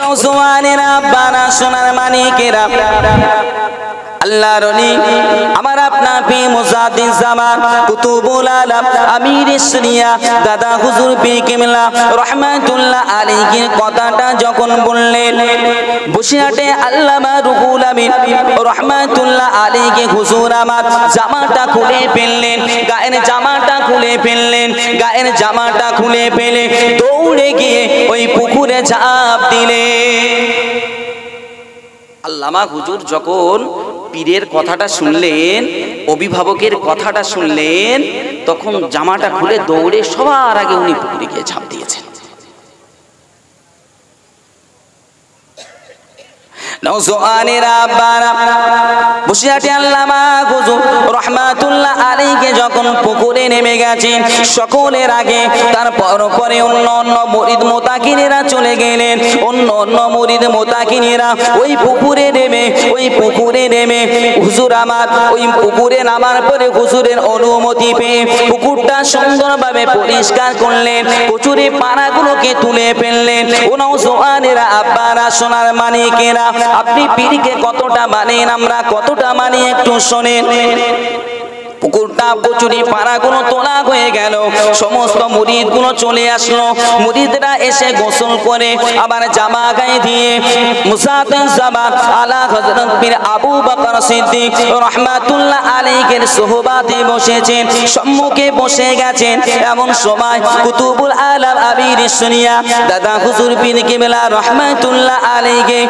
নওজওয়ানেরা বানা সোনার মানিকেরা আল্লাহর ওলি আমার আপনার পীর মুজাদ্দিদ জামান কুতুবুল আলম আমির শরিয়া দাদা হুজুর পীর কিবলা রাহমাতুল্লাহ আলাইহির কথাটা যখন বললেন বসিরহাটে আল্লামা রুহুল আমিন রাহমাতুল্লাহ আলাইহি হুজুর আমার জামাটা খুলে ফেললেন, গায়ের জামাটা খুলে ফেললেন, গায়ের জামাটা খুলে ফেলে দৌড়ে গিয়ে ওই পুকুরে ঝাঁপ দিলেন। আল্লামা হুজুর যখন পীরের কথাটা শুনলেন, অভিভাবকের কথাটা শুনলেন, তখন জামাটা খুলে দৌড়ে সবার আগে উনি পুকুরে গিয়ে ঝাঁপ দিয়েছেন। নওজওয়ানেরা বারা বসিরহাটে আল্লামা হুজুর রাহমাতুল্লাহ আলাইহি যখন পুকুরে নেমে গেছেন, সকলের আগে তার পরে অন্য মুরিদ মুতাকিনেরা চলে গেলেন। অন্য মুরিদ মুতাকিনেরা ওই পুকুরে নেমে হুজুর আমার ওই পুকুরে নামার পরে হুজুরের অনুমতি পেয়ে পুকুরটা সুন্দরভাবে পরিষ্কার করলেন, কচুরি পানাগুলোকে তুলে ফেললেন। ও নওজওয়ানেরা আব্বারা সোনার মানিকেরা, আপনি পীরকে কতটা মানেন, আমরা কতটা মানি একটু শোনেন। পুকুরটা কচুরি পানাগুলো তোলা হয়ে গেল, সমস্ত মুরিদগুলো চলে আসলো। মুরিদরা এসে গোসল করে আবার জামা গায়ে দিয়ে মুজাদ্দিদ জামান আলা হযরত পীর আবু বকর সিদ্দিক রাহমাতুল্লাহ আলাইহির সুহবাতে বসেছেন, সম্মুখে বসে গেছেন। এমন সময় কুতুবুল আলম আমির শরিয়া দাদা হুজুর পীর কিবলা রাহমাতুল্লাহ আলাইহি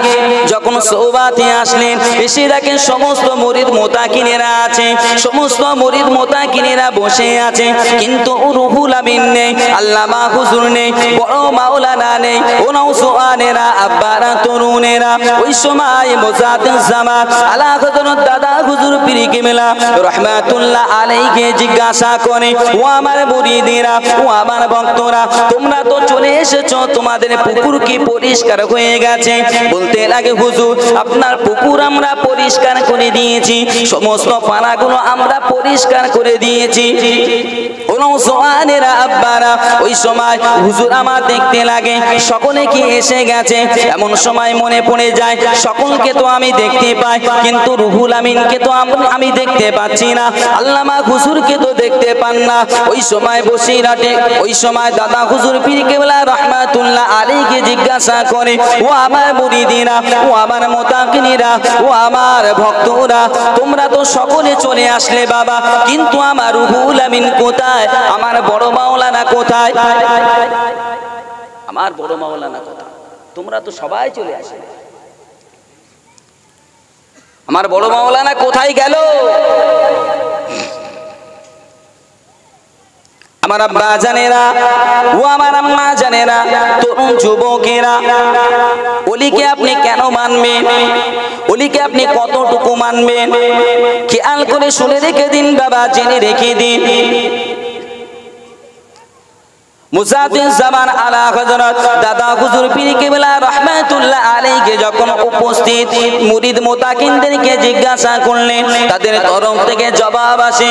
যখন সুহবাতে আসলেন, এসে দেখেন সমস্ত মুরিদ মুতাকিনেরা আছে, সমস্ত মুরিদ মুতাকিনেরা বসে আছে, কিন্তু রুহুল আমিন নেই, আল্লামা হুজুর নেই, বড় মাওলানা নেই। ও নওজওয়ানেরা আব্বারা তরুণেরা, ওই সময় মুজাদ্দিদ জামান আলা হযরত দাদা হুজুর পীর কিবলা রাহমাতুল্লাহ আলাইহি জিজ্ঞাসা করে, ও আমার মুরিদেরা, ও আমার ভক্তরা, তোমরা তো চলে এসেছো, তোমাদের পুকুর কি পরিষ্কার হয়ে গেছে? বলতে লাগে হুজুর আপনার পুকুর আমরা পরিষ্কার করে দিয়েছি, সমস্ত পানাগুলো আমরা পরিষ্কার করে দিয়েছি। ও নওজওয়ানেরা আব্বারা, ওই সময় হুজুর আমার দেখতে লাগে সকলে কি এসে গেছে। এমন সময় মনে পড়ে যায় সকলকে তো আমি দেখতে পাই, কিন্তু রুহুল আমিনকে তো আমি দেখতে পাচ্ছি না, আল্লামা হুজুরকে তো দেখতে পান না। ওই সময় বসিরহাটে ওই সময় দাদা হুজুর পীর কিবলা রাহমাতুল্লাহ আলাইহি জিজ্ঞাসা করে, ও আমার মুরিদিরা, ও আমার মুতাকিনেরা, ও আমার ভক্তরা, তোমরা তো সকলে চলে আসলে বাবা, কিন্তু আমার রুহুল আমিন কোথায়? আমার বড় মাওলানা কোথায়? আমার বড় মাওলানা কোথায়? তোমরা তো সবাই চলে আসলে, আমার বড় মাওলানা কোথায় গেল? আমার আব্বা জানেরা, ও আমার আম্মা জানেরা, তরুণ যুবকেরা, ওলিকে আপনি কেন মানবেন? ওলিকে আপনি কতটুকু মানবেন? খেয়াল করে শুনে রেখে দিন বাবা, জেনে রেখে দিন। মুজাদ্দিদ জামান আলা হযরত দাদা হুজুর পীর কিবলা রাহমাতুল্লাহ আলাইহি যখন উপস্থিত মুরিদ মুতাকিনদেরকে জিজ্ঞাসা করলেন, তাদের তরফ থেকে জবাব আসে,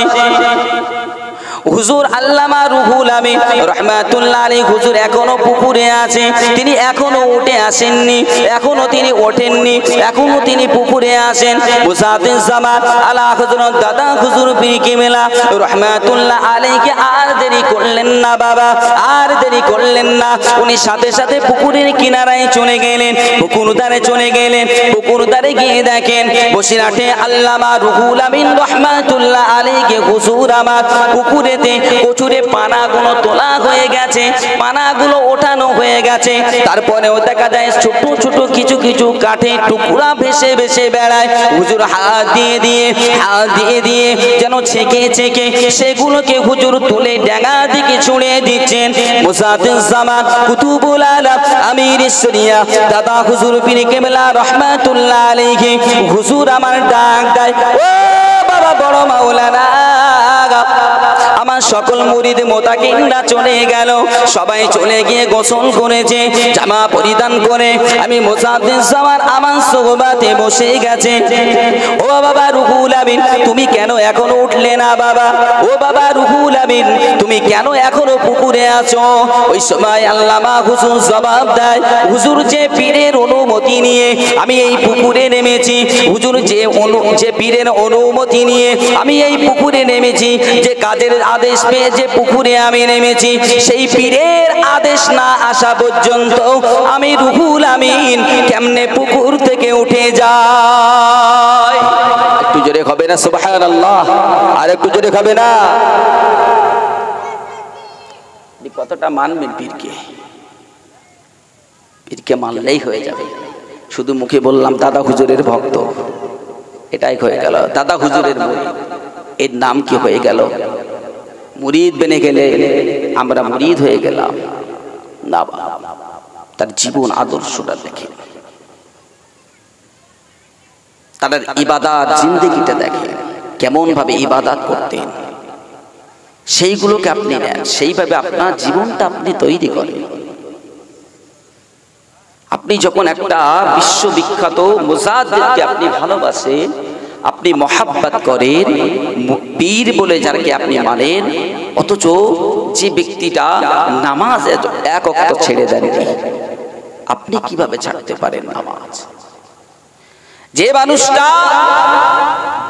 হুজুর আল্লামা রুহুল আমিন রাহমাতুল্লাহ আলাইহি হুজুর এখনো পুকুরে আছে, তিনি এখনো উঠে আসেননি, এখনো তিনি ওঠেননি, এখনো তিনি পুকুরে আছেন। মুজাদ্দিদ জামান আলা হযরত দাদা হুজুর পীর কিবলা রাহমাতুল্লাহ আলাইহি আর দেরি করলেন না বাবা, আর দেরি করলেন না, উনি সাথে সাথে পুকুরের কিনারায় চলে গেলেন, পুকুর ধারে চলে গেলেন। পুকুর ধারে গিয়ে দেখেন বসিরহাটে আল্লামা রুহুল আমিন রাহমাতুল্লাহ আলাইহি হুজুর আমার পুকুরে কচুরে পানাগুলো তোলা হয়ে গেছে, পানাগুলো ওঠানো হয়ে গেছে। তারপরেও দেখা যায় ছোট ছোট কিছু কিছু কাঠের টুকরা ভেসে ভেসে বেড়ায়। হুজুর হাত দিয়ে দিয়ে যেন ছেঁকে ছেঁকে সেগুলোকে হুজুর তুলে ডাঙা দিকে ছুঁড়ে দিচ্ছেন। মুজাদ্দিদ জামান কুতুবুল আলম আমির শরিয়া দাদা হুজুর পীর কিবলা রাহমাতুল্লাহ আলাইহি হুজুর আমার ডাক দেয়, ও বাবা বড় মাওলানা, আমার সকল মুরিদ মুতাকিনরা চলে গেল, সবাই চলে গিয়ে গোসল করেছে, জামা পরিধান করে আমি মুজাদ্দিদ জামান আমার সুহবাতে বসে গেছে। ও বাবা রুহুল আমিন, তুমি কেন এখনো উঠলে না বাবা? ও বাবা রুহুল আমিন, তুমি কেন এখনো পুকুরে আছো? ওই সময় আল্লামা হুজুর জবাব দেয়, হুজুর যে পীরের অনুমতি নিয়ে আমি এই পুকুরে নেমেছি, হুজুর যে পীরের অনুমতি নিয়ে আমি এই পুকুরে নেমেছি, যে কাজের আদেশ পেয়ে যে পুকুরে আমি নেমেছি, সেই পীরের আদেশ না আসা পর্যন্ত আমি রুহুল আমিন কেমনে পুকুর থেকে উঠে যায়? একটু জোরে হবে না সুবহানাল্লাহ? আর একটু জোরে হবে না? কতটা মানবেন পীরকে? পীরকে মানলেই হয়ে যাবে। শুধু মুখে বললাম দাদা হুজুরের ভক্ত, এটাই হয়ে গেল। দাদা হুজুরের মুরিদ, এর নাম কি হয়ে গেল? মুরিদ বেনে গেলে আমরা মুরিদ হয়ে গেলাম না। তার জীবন আদর্শটা দেখে, তার ইবাদত জিন্দেগিটা দেখে, কেমন ভাবে ইবাদত করতেন, সেইগুলোকে আপনি নেন, সেইভাবে আপনার জীবনটা আপনি তৈরি করেন। আপনি যখন একটা বিশ্ববিখ্যাত মুজাদ্দিদকে আপনি ভালোবাসেন, আপনি মহাব্বত করেন, পীর বলে যাকে আপনি মানেন, অথচ যে ব্যক্তিটা নামাজ এক ওয়াক্ত ছেড়ে দেননি, আপনি কিভাবে ছাড়তে পারেন নামাজ? যে মানুষটা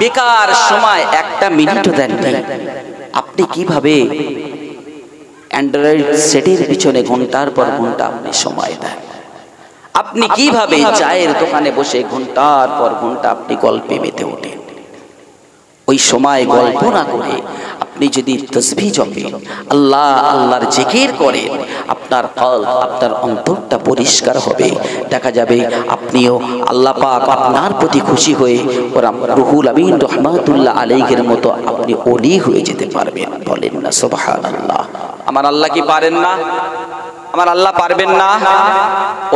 বেকার সময় একটা মিনিটও দেননি, আপনি কিভাবে অ্যান্ড্রয়েড সেটের পিছনে ঘন্টার পর ঘন্টা আপনি সময় দেন? আপনি কিভাবে চায়ের দোকানে বসে ঘন্টার পর ঘন্টা আপনি গল্পে মেতে ওঠেন? ওই সময় গল্প না করে আপনি যদি তাসবিহ জপেন, আল্লাহ আল্লাহর জিকির করেন, আপনার কলব, আপনার অন্তরটা পরিষ্কার হবে। দেখা যাবে আপনিও আল্লাহ পাক আপনার প্রতি খুশি হয়ে রুহুল আমিন রহমাতুল্লাহ আলাইহির মতো আপনি ওলি হয়ে যেতে পারবেন। বলেন না সুবহানাল্লাহ? আমার আল্লাহ কি পারেন না? আমার আল্লাহ পারবেন না?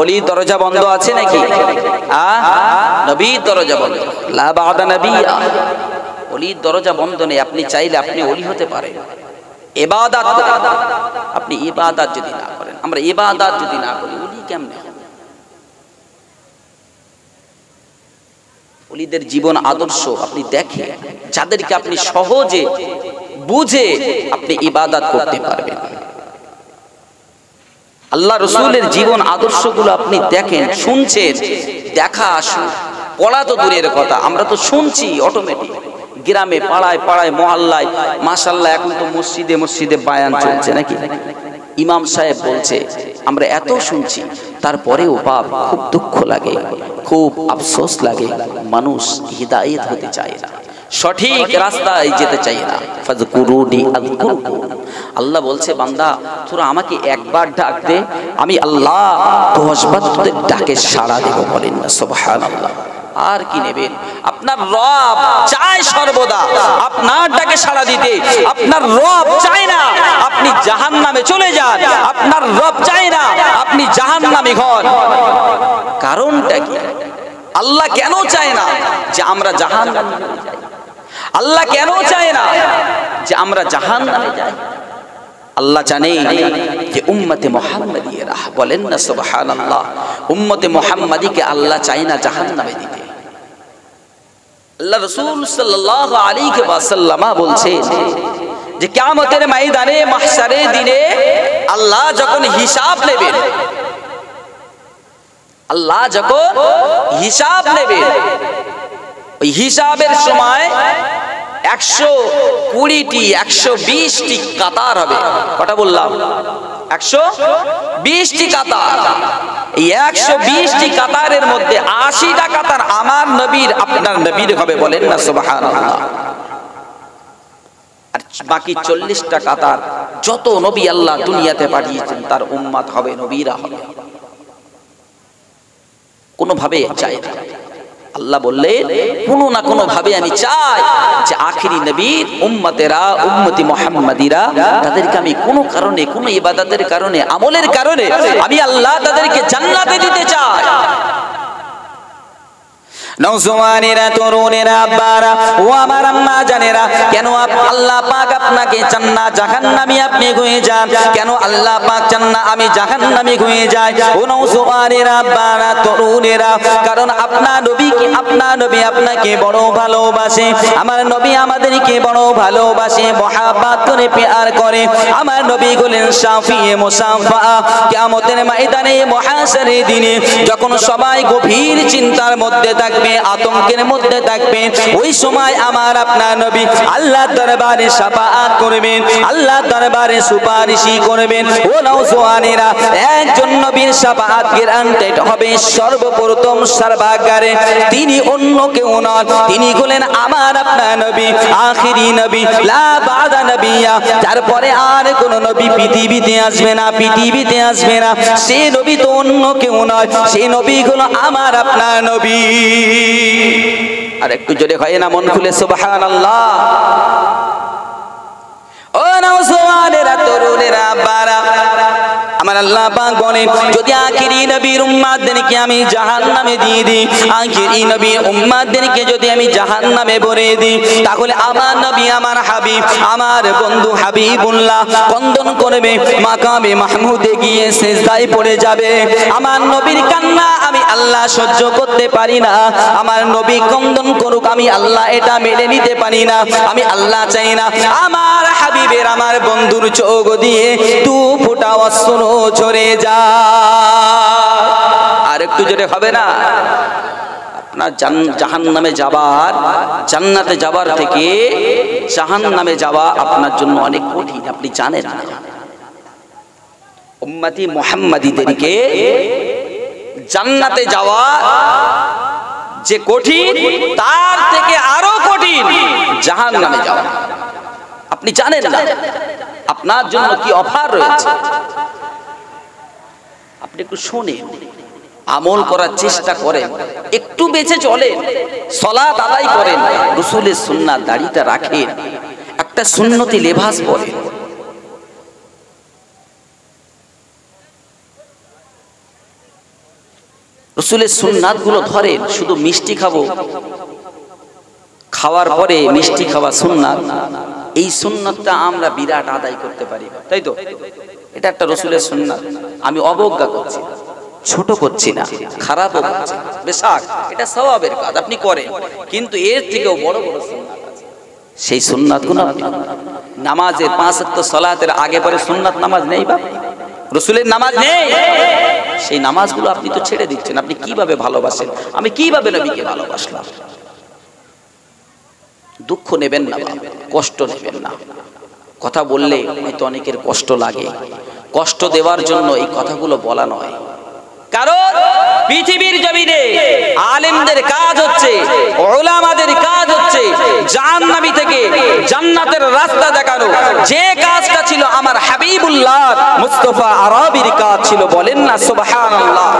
ওলির দরজা বন্ধ আছে নাকি? নবীর দরজা বন্ধ, লা বা'দা নাবিয়্যা। ওলির দরজা বন্ধ নেই। আপনি চাইলে আপনি ওলি হতে পারেন। ইবাদত, আপনি ইবাদত যদি না করেন, আমরা ইবাদত যদি না করি, ওলি কেমনে হবে? ওলিদের জীবন আদর্শ আপনি দেখেন, যাদেরকে আপনি সহজে বুঝে আপনি ইবাদত করতে পারবেন। আল্লাহ রসুলের জীবন আদর্শগুলো আপনি দেখেন, শুনছেন, দেখা পড়া তো দূরের কথা, আমরা তো শুনছি অটোমেটিক। গ্রামে পাড়ায় পাড়ায় মহল্লায় মাশাআল্লাহ এখন তো মসজিদে মসজিদে বায়ান চলছে নাকি? ইমাম সাহেব বলছে, আমরা এত শুনছি, তারপরেও বাপ খুব দুঃখ লাগে, খুব আফসোস লাগে, মানুষ হিদায়াত হতে চায় না, সঠিক রাস্তায় যেতে চাই না। ফাযকুরুনি আযকুরকুম। আল্লাহ বলছে, বান্দা তোরা আমাকে একবার ডাক দে, আমি আল্লাহ 10 বার তোদের ডাকে সাড়া দেব। বলেন না সুবহানাল্লাহ? আর কি নেবেন? আপনার রব চায় সর্বদা আপনার ডাকে সাড়া দিতে। আপনার রব চায় না আপনি জাহান্নামে চলে যান, আপনার রব চায় না আপনি জাহান্নামী হন। কারণটা কি? আল্লাহ কেন চায় না যে আমরা জাহান্নামে যাই? আল্লাহ কেন চায় না যে আমরা জাহান্নামে যাই? আল্লাহ জানে যে উম্মতে মুহাম্মাদিরা, বলেন না সুবহানাল্লাহ, উম্মতে মুহাম্মাদিকে আল্লাহ চায় না জাহান্নামে দিতে। আল্লাহ রাসূল সাল্লাল্লাহু আলাইহি ওয়াসাল্লাম বলছেন যে কিয়ামতের ময়দানে, মাহশারের দিনে আল্লাহ যখন হিসাব নেবেন, আল্লাহ যখন হিসাব নেবেন, ওই হিসাবের সময় 120টি 120টি কাতার হবে। কটা বললাম? 120টি কাতার। এই 120টি কাতারের মধ্যে 80টা কাতার আমার নবীর, আপনার নবীর হবে। বলেন না সুবহানাল্লাহ? আর বাকি 40টা কাতার যত নবী আল্লাহ দুনিয়াতে পাঠিয়েছেন তার উম্মত হবে, নবীরা হবে। কোনোভাবে চাই না। আল্লাহ বললেন, কোনো না কোনো ভাবে আমি চাই যে আখিরি নবীর উম্মতেরা, উম্মতি মুহাম্মাদিরা, তাদেরকে আমি কোনো কারণে, কোনো ইবাদতের কারণে, আমলের কারণে আমি আল্লাহ তাদেরকে জান্নাতে দিতে চাই। নওজওয়ানেরা, তরুণেরা, আব্বারা ও আমার আম্মা জানেরা, কেন আল্লাহ পাক আপনাকে চান না জাহান্নামী আপনি হয়ে যান? কেন আল্লাহ পাক চান না আমি জাহান্নামী হয়ে যাই? ও নওজওয়ানেরা, আব্বারা, তরুণেরা, কারণ আপনার নবী আপনাকে বড় ভালোবাসে। আমার নবী আমাদেরকে বড় ভালোবাসে, মহাব্বত করে প্যার করে। আমার নবী হলেন শাফিয়ে মুসাফা। কিয়ামতের ময়দানে, মহাশরের দিনে যখন সবাই গভীর চিন্তার মধ্যে থাকবে, আতঙ্কের মধ্যে থাকবে, ওই সময় আমার আপনার নবী আল্লাহর দরবারে শাফাআত করবেন, আল্লাহর দরবারে সুপারিশি করবেন। ও নওজওয়ানেরা, একজন নবীর শাফাআত গ্যারান্টেড হবে সর্বপ্রথম সর্বাগ্রে। তিনি অন্য কেউ নন, তিনি হলেন আমার আপনার নবী, আখিরি নবী, লা বাদা নবিয়া। তারপরে আর কোন নবী পৃথিবীতে আসবে না, পৃথিবীতে আসবে না। সে নবী তো অন্য কেউ নয়, সেই নবী হলো আমার আপনার নবী। আর একটু জোরে হয় না, মন খুলে সুবহানাল্লাহ। ও নওজওয়ানেরা, তরুণেরা, আব্বারা, আমার আল্লাহ পাক বলেন, যদি আখিরি নবীর উম্মতদেরকে আমি জাহান্নামে দিয়ে দিই, আখিরি নবীর উম্মতদেরকে যদি আমি জাহান্নামে ভরে দিই, তাহলে আমার নবী, আমার হাবিব, আমার বন্ধু হাবিবুল্লাহ কন্দন করবে, মাকামে মাহমুদে গিয়ে সিজদায় পড়ে যাবে। আমার নবীর কান্না আমি আল্লাহ সহ্য করতে পারি না। আমার নবী কন্দন করুক, আমি আল্লাহ এটা মেনে নিতে পারি না। আমি আল্লাহ চাই না আমার হাবিবের, আমার বন্ধুর চোখ দিয়ে দু ফোঁটা অশ্রু ঝরে যা। আর একটু জোরে হবে না? আপনার জাহান্নামে যাবার, জান্নাতে যাবার থেকে জাহান্নামে যাওয়া আপনার জন্য অনেক কঠিন, আপনি জানেন না। উম্মতি মুহাম্মাদীদেরকে জান্নাতে যাওয়া যে কঠিন, তার থেকে আরো কঠিন জাহান্নামে যাওয়া। আপনি জানেন না আপনার জন্য কি অফার রয়েছে। আপনি একটু শুনেন, আমল করার চেষ্টা করেন, একটু বেঁচে চলেন, সালাত আদায় করেন, রাসূলের সুন্নাত দাড়িটা রাখেন, একটা সুন্নতি লেবাস পরেন। রাসূলের সুন্নাত গুলো ধরেন। শুধু মিষ্টি খাবো, খাওয়ার পরে মিষ্টি খাওয়া সুন্নাত, এই সুন্নাতটা আমরা বিরাট আদায় করতে পারি, তাই তো? এটা একটা রাসূলের সুন্নাত। আমি অবজ্ঞা করছি না, ছোট করছি না, খারাপও করছি না, বেশাক এটা সওয়াবের কাজ, আপনি করেন, কিন্তু এর থেকেও বড় বড় সুন্নাত আছে। সেই সুন্নাতগুলো নামাজের 5 ওয়াক্ত সালাতের আগে পরে সুন্নাত নামাজ নেই, বা রাসূলের নামাজ নেই, সেই নামাজগুলো আপনি তো ছেড়ে দিচ্ছেন। আপনি কিভাবে ভালোবাসেন? আমি কিভাবে নবীকে ভালোবাসলাম? দুঃখ নেবেন না, কষ্ট নেবেন না। কথা বললে হয়তো অনেকের কষ্ট লাগে, কষ্ট দেওয়ার জন্য এই কথাগুলো বলা নয়। কারণ পৃথিবীর জমিনে আলেমদের কাজ হচ্ছে, উলামাদের কাজ হচ্ছে জাহান্নামী থেকে জান্নাতের রাস্তা দেখানো। যে কাজটা ছিল আমার হাবিবুল্লাহ মুস্তাফা আরবির কাজ ছিল, বলেন না সুবহানাল্লাহ।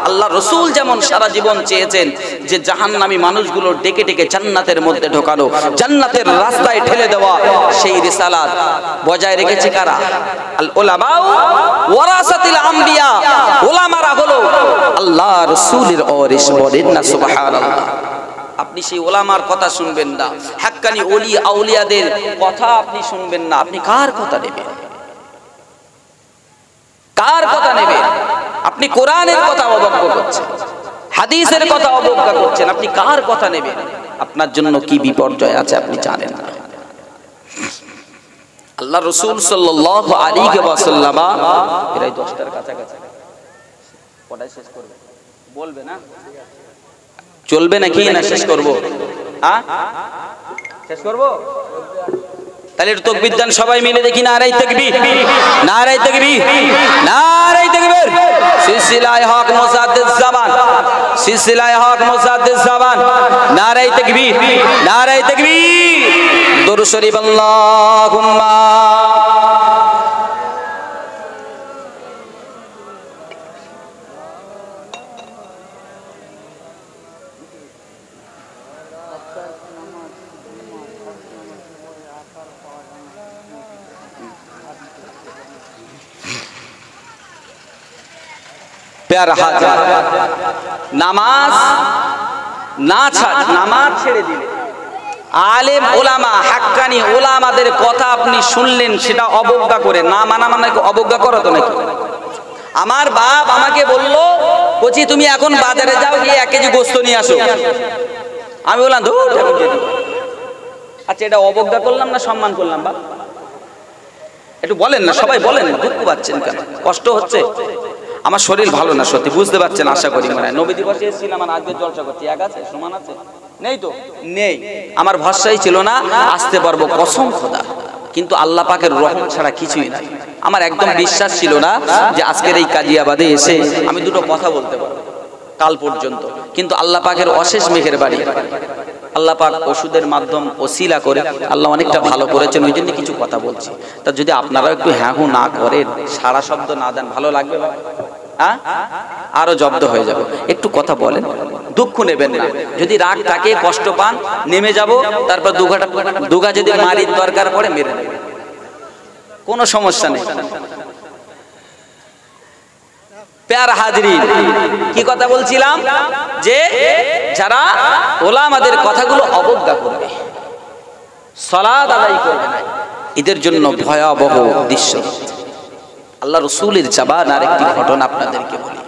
আল্লাহ রাসূল যেমন সারা জীবন চেয়েছেন যে জাহান্নামী মানুষগুলো ডেকে ডেকে জান্নাতের মধ্যে ঢোকানো, জান্নাতের রাস্তায় ঠেলে দেওয়া, সেই রিসালাত বজায় রেখেছে কারা? আল উলামা ওয়ারাসাতুল আমবিয়া। উলামারা হলো আল্লাহ রাসূলের ওয়ারিস, বলেন না সুবহানাল্লাহ। আপনি সেই ওলামার কথা শুনবেন না, হাক্কানি ওলি আউলিয়াদের কথা আপনি শুনবেন না। আপনি কার কথা নেবেন? কার কথা নেবেন? আপনি কোরআনের কথা অবজ্ঞা করছেন, হাদিসের কথা অবজ্ঞা করছেন, আপনি কার কথা নেবেন? আপনার জন্য কি বিপর্যয় আছে আপনি জানেন না। আল্লাহ রাসূল সাল্লাল্লাহু আলাইহি ওয়াসাল্লাম এরাই 10টার কাছাকাছি পড়াই শেষ করবে, বলবে না? চলবে নাকি না শেষ করব? হ্যাঁ শেষ করব? তাহলে একটু তাকবীর দেন সবাই মিলে, দেখি নারায়ে তাকবীর, নারায়ে তাকবীর, নারায়ে তাকবীর। সিলসিলায়ে হক মুসাদ্দিদ জামান, সিলসিলায়ে হক মুসাদ্দিদ জামান, নারায়ে তাকবীর, নারায়ে তাকবীর। দুরূদ শরীফ আল্লাহুম্মা নামাজ নামাজ ছেড়ে দিলে, আলেম ওলামা হাক্কানি ওলামাদের কথা আপনি শুনলেন, সেটা অবজ্ঞা করে না মানা মানে অবজ্ঞা করো তো নাকি? আমার বাপ আমাকে বলল, বলছি তুমি এখন বাজারে যাও, গিয়ে 1 কেজি গোস্ত নিয়ে আসো। আমি বললাম ধুর, আচ্ছা এটা অবজ্ঞা করলাম না সম্মান করলাম? বাপ একটু বলেন না, সবাই বলেন, দুঃখ পাচ্ছেন কেন, কষ্ট হচ্ছে? আমার শরীর ভালো না সত্যি, বুঝতে পারছেন আশা করি। মানে নবী দিবসে এসেছিলাম, আর আজকে জলসা করছি, এক আছে সমান আছে? নেই তো, নেই। আমার ভরসাই ছিল না আসতে পারবো, কসম খোদা, কিন্তু আল্লাহ পাকের রহমত ছাড়া কিছুই নাই। আমার একদম বিশ্বাস ছিল না যে আজকের এই কাজিয়াবাদে এসে আমি দুটো কথা বলতে পারবো কাল পর্যন্ত, কিন্তু আল্লাহ পাকের অশেষ মেহেরবানি, আল্লাহ পাক ওষুধের মাধ্যম ওসিলা করে আল্লাহ অনেকটা ভালো করেছেন, ওই জন্য কিছু কথা বলছি। তা যদি আপনারাও একটু হ্যাঁ হু না করেন, সারা শব্দ না দেন, ভালো লাগবে? হ্যাঁ, আরো জব্দ হয়ে যাবে। একটু কথা বলেন, দুঃখ নেবেন না। যদি রাগ থাকে, কষ্ট পান, নেমে যাব, তারপর দুঘা যদি মারির দরকার পড়ে মেরে নেবেন, কোনো সমস্যা নেই। প্যারা হাজরিন, কি কথা বলছিলাম? যে যারা ওলামাদের কথাগুলো অবজ্ঞা করবে, সালাত আদায় করবে না, এদের জন্য ভয়াবহ দৃশ্য। আল্লাহ রাসূলের জবান আর একটি ঘটনা আপনাদেরকে বলি।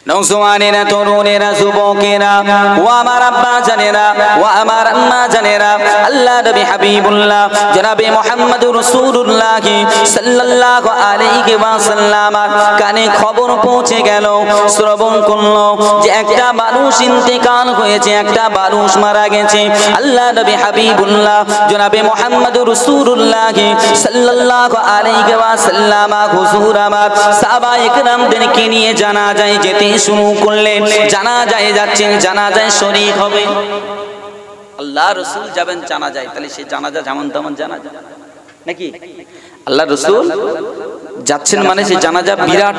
নওজওয়ানেরা, তরুণেরা, যুবকেরা, ও আমার আব্বা জানেরা, ও আমার আম্মা জানেরা, আল্লাহ নবী হাবিবুল্লাহ জনাবে মুহাম্মদুর রাসূলুল্লাহ সাল্লাল্লাহু আলাইহি ওয়াসাল্লাম কানে খবর পৌঁছে গেল, শ্রবণ করলো যে একটা মানুষ ইন্তেকাল হয়েছে, একটা মানুষ মারা গেছে। আল্লাহ নবী হাবিবুল্লাহ জনাবে মুহাম্মদুর রাসূলুল্লাহ সাল্লাল্লাহু আলাইহি ওয়াসাল্লাম হুজুর আমার সাহাবায়ে কেরামদেরকে নিয়ে জানাজায় যেতে শুরু করলেন। জানাজায় যাচ্ছেন, জানাজায় শরীক হবে। আল্লাহ রাসূল যাবেন জানাজায়, তাহলে সেই জানাজা যেমন তেমন জানাজা নাকি? আল্লাহ রাসূল যাচ্ছেন মানে সেই জানাজা বিরাট,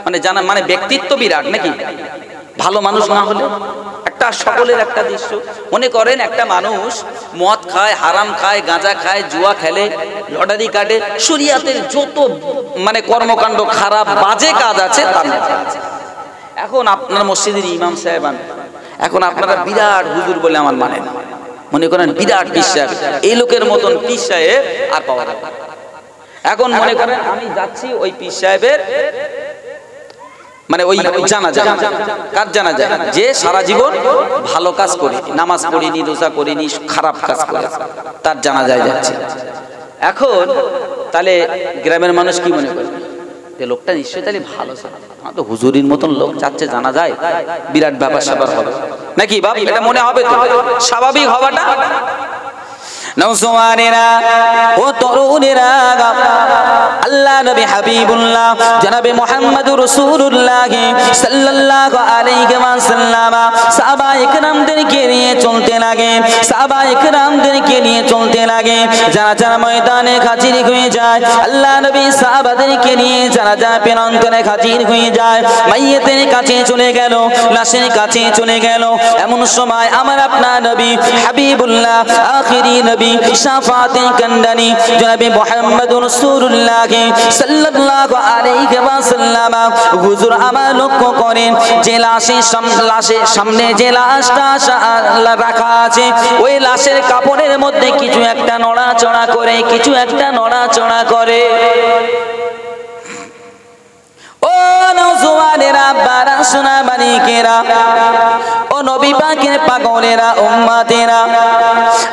মানে জানা মানে ব্যক্তিত্ব বিরাট নাকি? ভালো মানুষ না হলে একটা সকলের একটা দৃশ্য। মনে করেন একটা মানুষ মদ খায়, হারাম খায়, গাঁজা খায়, জুয়া খেলে, লটারি কাটে, শরিয়াতের যত মানে কর্মকাণ্ড খারাপ বাজে কাজ আছে তার মধ্যে আছে। এখন আপনার মসজিদের ইমাম সাহেবান, এখন আপনারা বিরাট হুজুর বলে আমার মানে না, মনে করেন বিরাট পীর সাহেব, এই লোকের মতন পীর সাহেব আর পাওয়া যাবে। এখন মনে করেন আমি যাচ্ছি ওই পীর সাহেবের মানে ওই জানাজা, কার জানাজা? যে সারা জীবন ভালো কাজ করিনি, নামাজ পড়িনি, রোজা করিনি, খারাপ কাজ করে, তার জানাজায় যাচ্ছে। এখন তাহলে গ্রামের মানুষ কি মনে করে? লোকটা নিশ্চয়ই তাহলে ভালো, আমার তো হুজুরির মতন লোক যাচ্ছে জানা যায়, বিরাট ব্যাপার স্যাপার হবে নাকি বাপ? এটা মনে হবে তো, স্বাভাবিক হওয়াটা। নওজওয়ানেরা, ও তরুণেরা, আল্লাহ নবী হাবিবুল্লাহ জনাবে মুহাম্মদুর রাসূলুল্লাহ সাল্লাল্লাহু আলাইহি ওয়াসাল্লাম সাহাবায়ে কেরামদেরকে নিয়ে চলতে লাগে, সাহাবায়ে কেরামদেরকে নিয়ে চলতে লাগে। জানাজার ময়দানে হাজির হয়ে যায় আল্লাহ নবী, সাহাবাদেরকে নিয়ে জানাজা প্রান্তরে হাজির হয়ে যায়। মাইয়িতের কাছে চলে গেল, লাশের কাছে চলে গেল। এমন সময় আমার আপনার নবী হাবিবুল্লাহ আখিরি নবী শাফাতে কান্দানি জনাবে মুহাম্মদুর রাসূলুল্লাহ সাল্লাল্লাহু আলাইহি ওয়াসাল্লাম হুজুর আমার লক্ষ্য করেন যে লাশের সামনে যে লাশটা রাখা আছে, ওই লাশের কাপড়ের মধ্যে কিছু একটা নড়াচড়া করে, কিছু একটা নড়াচড়া করে। ও নওজওয়ানেরা, বারা সোনা মানিকেরা, ও নবী পাকের পাগলেরা, উম্মতেরা,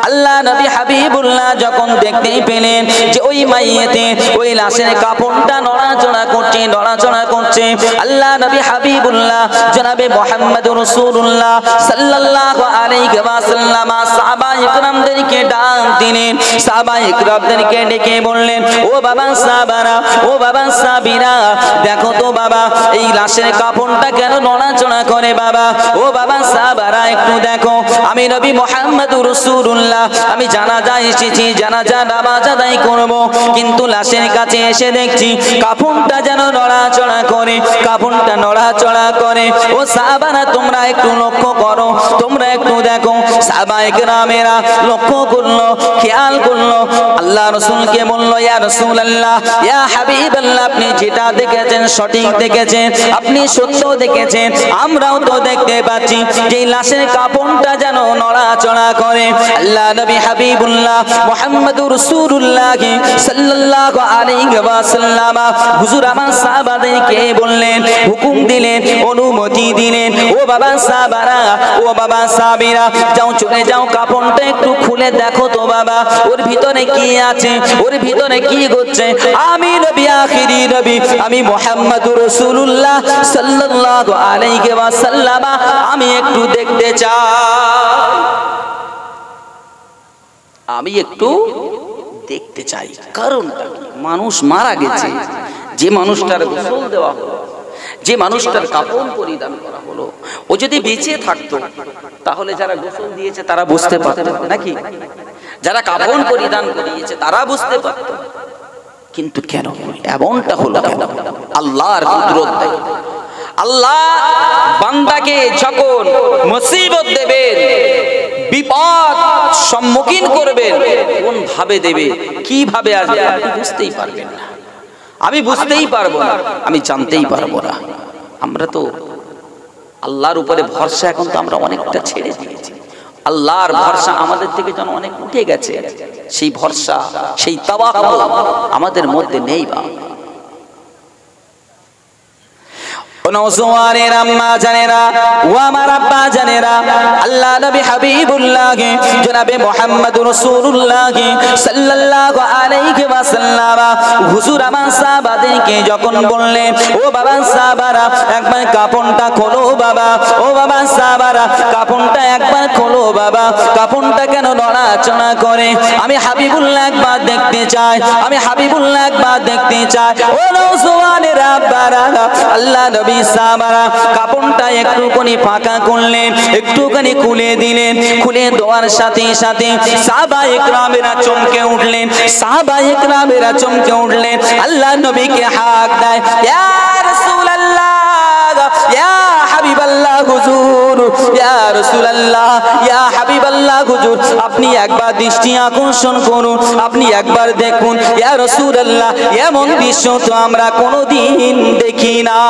আল্লাহ নবী হাবিবুল্লাহ যখন দেখতে পেলেন যে ওই মাইয়েতে ওই লাশের কাপড়টা নড়াচড়া করছে, নড়াচড়া করছে, আল্লাহ নবী হাবিবুল্লাহ জনাবে মুহাম্মদুর রাসূলুল্লাহ সাল্লাল্লাহু আলাইহি ওয়াসাল্লাম সাহাবায়ে কেরামদেরকে ডাক দিলেন। সাহাবায়ে কেরামদেরকে ডেকে বললেন, ও বাবা সাহাবারা, ও বাবা সাহাবীরা, দেখো তো বাবা এই লাশের কাপড়টা কেন নড়াচড়া করে? বাবা, ও বাবা সাহাবারা একটু দেখো, আমি নবী মুহাম্মদুর রাসূলুল্লাহ আমি জানাজা এসেছি, জানাজা নামাজ আদায় করব, কিন্তু লাশের কাছে এসে দেখছি কাপড়টা যেন নড়াচড়া করে, কাপড়টা নড়াচড়া করে। ও সাহাবারা তোমরা একটু লক্ষ্য করো, তোমরা একটু দেখো। সাহাবায়ে কেরামের সাহাবীরা লক্ষ্য করলো, খেয়াল করলো, আল্লাহ রাসূলকে বলল, ইয়া রাসূলুল্লাহ, ইয়া হাবিবাল্লাহ, আপনি যেটা দেখেছেন সঠিক দেখেছেন, আপনি সত্য দেখেছেন, আমরাও তো দেখতে পাচ্ছি যে লাশের কাফনটা যেন নড়াচড়া করে। আল্লাহ নবী হাবিবুল্লাহ মুহাম্মদুর রাসূলুল্লাহ সাল্লাল্লাহু আলাইহি ওয়াসাল্লাম হুজুর আমার সাহাবাদেরকে বললেন, হুকুম দিলেন, অনুমতি দিলেন, ও বাবা সাহাবারা, ও বাবা সাহাবীরা, যাও চলে যাও, কাফনটা একটু খুলে দেখো তো বাবা, ওর ভিতরে কি আছে, ওর ভিতরে কি হচ্ছে। আমি নবী, আখিরি নবী, আমি মুহাম্মদুর রাসূলুল্লাহ সাল্লাল্লাহু আলাইহি ওয়াসাল্লাম, আমি একটু দেখতে চাই, আমি একটু দেখতে চাই। কারণটা কি? মানুষ মারা গেছে, যে মানুষটার গোসল দেওয়া হলো, যে মানুষটার কাফন পরিধান করা হলো, ও যদি বেঁচে থাকতো তাহলে যারা গোসল দিয়েছে তারা বুঝতে পারতো নাকি? যারা কাফন পরিধান করিয়েছে তারা বুঝতে পারতো। কিন্তু কেন এমনটা হলো? আল্লাহর কুদরত। আল্লাহ বান্দাকে যখন মুসিবত দেবেন, বিপদ সম্মুখীন করবেন, কোন ভাবে দেবে, কিভাবে আসবে আপনি বুঝতেই পারবেন না, আমি বুঝতেই পারবো না, আমি জানতেই পারবো না। আমরা তো আল্লাহর উপরে ভরসা এখন তো আমরা অনেকটা ছেড়ে দিয়েছি। আল্লাহর ভরসা আমাদের থেকে যেন অনেক উঠে গেছে। সেই ভরসা, সেই তাওয়াক্কুল আমাদের মধ্যে নেই। বা নওজওয়ানের আম্মা জানেরা, ও আমার আব্বা জানেরা, আল্লাহ নবী হাবিবুল্লাহ জনাবে মুহাম্মদুর রাসূলুল্লাহ সাল্লাল্লাহু আলাইহি ওয়াসাল্লাম হুজুর আমার সাহাবাদেরকে যখন বললেন, ও বাবা সাহাবারা, একবার কাফনটা খোলো বাবা, ও বাবা সাহাবারা, কাফনটা একবার খোলো বাবা, কাফনটা কেন নড়াচড়া করে, আমি হাবিবুল্লাহ একবার দেখতে চাই, আমি হাবিবুল্লাহ একবার দেখতে চাই। ও নওজওয়ানের আব্বারা, আল্লাহ নবী সাহাবারা কাফনটা একটুখানি ফাঁকা করলেন, একটুখানি খুলে দিলেন। খুলে দেওয়ার সাথে সাথে সাহাবায়ে কেরামেরা চমকে উঠলেন, সাহাবায়ে কেরামেরা চমকে উঠলেন। আল্লাহ নবীকে হাক দেয়, ইয়া রাসূলুল্লাহ, ইয়া হাবিবাল্লাহ হুজুর, ইয়া রাসূলুল্লাহ, ইয়া হাবিবাল্লাহ হুজুর, আপনি একবার দৃষ্টি আকর্ষণ করুন, আপনি একবার দেখুন, ইয়া রাসূলুল্লাহ, এমন দৃশ্য তো আমরা কোনোদিন দেখি না।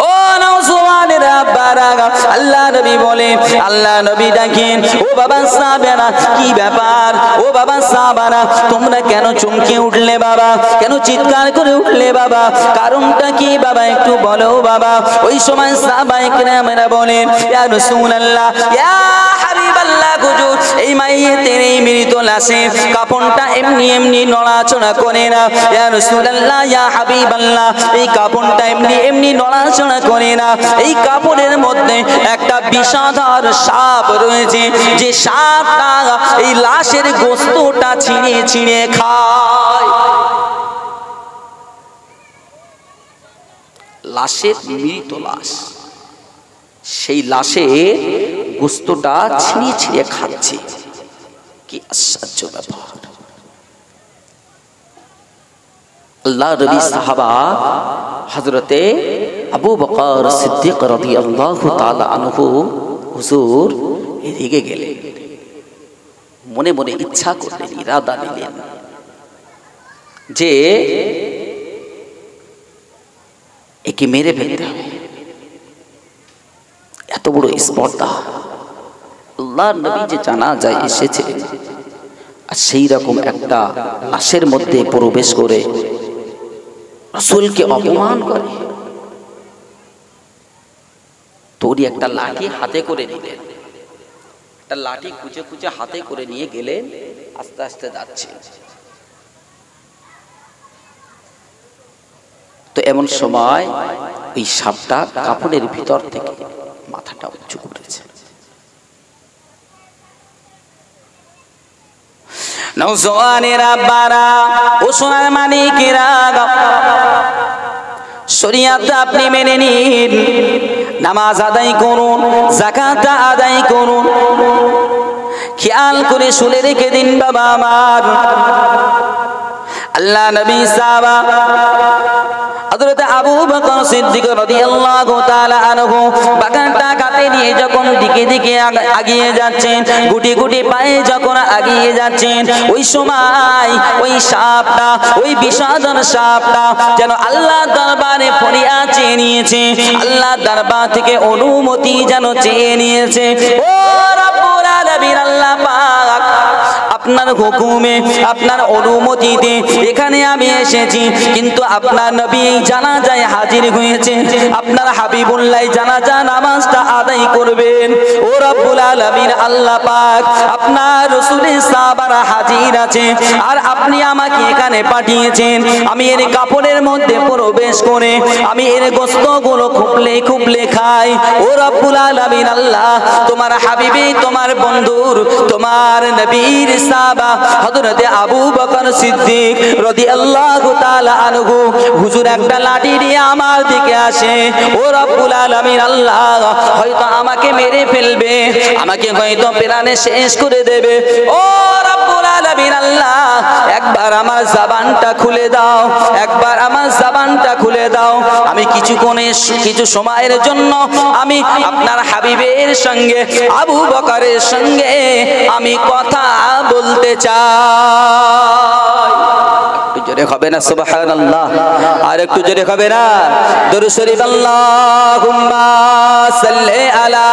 ও নওজওয়ানেরা আব্বারা, আল্লাহ নবী বলেন, আল্লাহ নবী ডাকেন, ও বাবা সাহাবারা, কি ব্যাপার, ও বাবা সাহাবারা, তোমরা কেন চমকে উঠলে বাবা, কেন চিৎকার করে উঠলে বাবা, কারণটা কি বাবা একটু বলো বাবা। ওই সময় সাহাবায়ে কেরামেরা বলেন, ইয়া রাসূলুল্লাহ, ইয়া হাবিবাল্লাহ হুজুর, এই মাইয়েতের, এই মৃত লাশের কাফনটা এমনি এমনি নড়াচড়া করে না। ইয়া রাসূলুল্লাহ, ইয়া হাবিবাল্লাহ, এই কাফনটা এমনি এমনি নড়াচড়া করে না। এই কাপড়ের মধ্যে একটা বিষাদর সাপ রয়েছে, যে সাপটা এই লাশের গোশতটা ছিঁড়ে ছিঁড়ে খায়। লাশের, মৃত লাশ, সেই লাশের গোশতটা ছিঁড়ে ছিঁড়ে খাচ্ছে। কি আশ্চর্য ব্যাপার! আল্লাহ নবী সাহাবা হযরতে আবু বকর সিদ্দিক রাদিয়াল্লাহু তাআলা আনহু হুজুর রেগে গেলেন, মনে মনে ইচ্ছা করলেন, ইরাদা নিলেন যে একে মেরে ফেলতে হবে। এত বড় স্পর্ধা! আল্লাহর নবী যে জানাজায় এসেছে, আর সেই রকম একটা লাশের মধ্যে প্রবেশ করে রাসূলকে অপমান করে, তোরই একটা লাঠি হাতে করে নিলেন, একটা লাঠি কুচে কুচে হাতে করে নিয়ে গেলেন, আস্তে আস্তে যাচ্ছে। তো এমন সময় ওই সাপটা কাপড়ের ভিতর থেকে মাথাটা উঁচু করেছে। নওজওয়ানেরা আব্বারা, ও সোনার মানিকেরা, শরীয়ত আপনি মেনে নিন, নামাজ আদায় করুন, যাকাত আদায় করুন, খেয়াল করে শুনে রেখে দিন বাবা আমার। আল্লাহ নবী সাহাবা হযরত আবু বকর সিদ্দিক রাদিয়াল্লাহু তাআলা আনহু বাগানটা কাটে নিয়ে যখন দিকে দিকে আগিয়ে যাচ্ছেন, গুটি গুটি পায়ে যখন আগিয়ে যাচ্ছেন, ওই সময় ওই সাপটা, ওই বিষাদর সাপটা যেন আল্লাহ দরবারে ফরিয়াদ চেয়ে নিয়েছে, আল্লাহ দরবার থেকে অনুমতি যেন চেয়ে নিয়েছে। ও রব্বুল আলামিন, আল্লাহ পাক আপনার হুকুমে, আপনার অনুমতিতে এখানে আমি এসেছি, কিন্তু আপনার নবী জানাজায় হাজির হয়েছে, আপনার হাবিবুল্লাহ জানাজা নামাজটা আদায় করবেন। ও রব্বুল আলামিন, আল্লাহ পাক আপনার রাসূলের সাহাবারা হাজির আছে, আর আপনি আমাকে এখানে পাঠিয়েছেন, আমি এর কাপড়ের মধ্যে প্রবেশ করে আমি এর গোশতগুলো খুবলে খুবলে খাই। ও রব্বুল আলামিন, আল্লাহ তোমার হাবিবে, তোমার বন্ধুর, তোমার নবীর সাহাবা হযরত আবু বকর সিদ্দিক রাদিয়াল্লাহু তাআলা আনহু হুজুর একটা লাঠি নিয়ে আমার দিকে আসে। ও রব্বুল আলামিন, আল্লাহ হয়তো আমাকে মেরে ফেলবে, আমাকে হয়তো প্রাণে শেষ করে দেবে। ও রব্বুল আলামিন, আল্লাহ একবার আমার জবানটা খুলে দাও, একবার আমার জবানটা খুলে দাও, আমি কিছু সময়ের জন্য আমি আপনার হাবিবের সঙ্গে, আবু বকরের সঙ্গে আমি কথা বলতে চাই। একটু জোরে হবে না সুবহানাল্লাহ? আর একটু জোরে হবে না? দরুদ শরীফ আল্লাহুম্মা সাল্লি আলা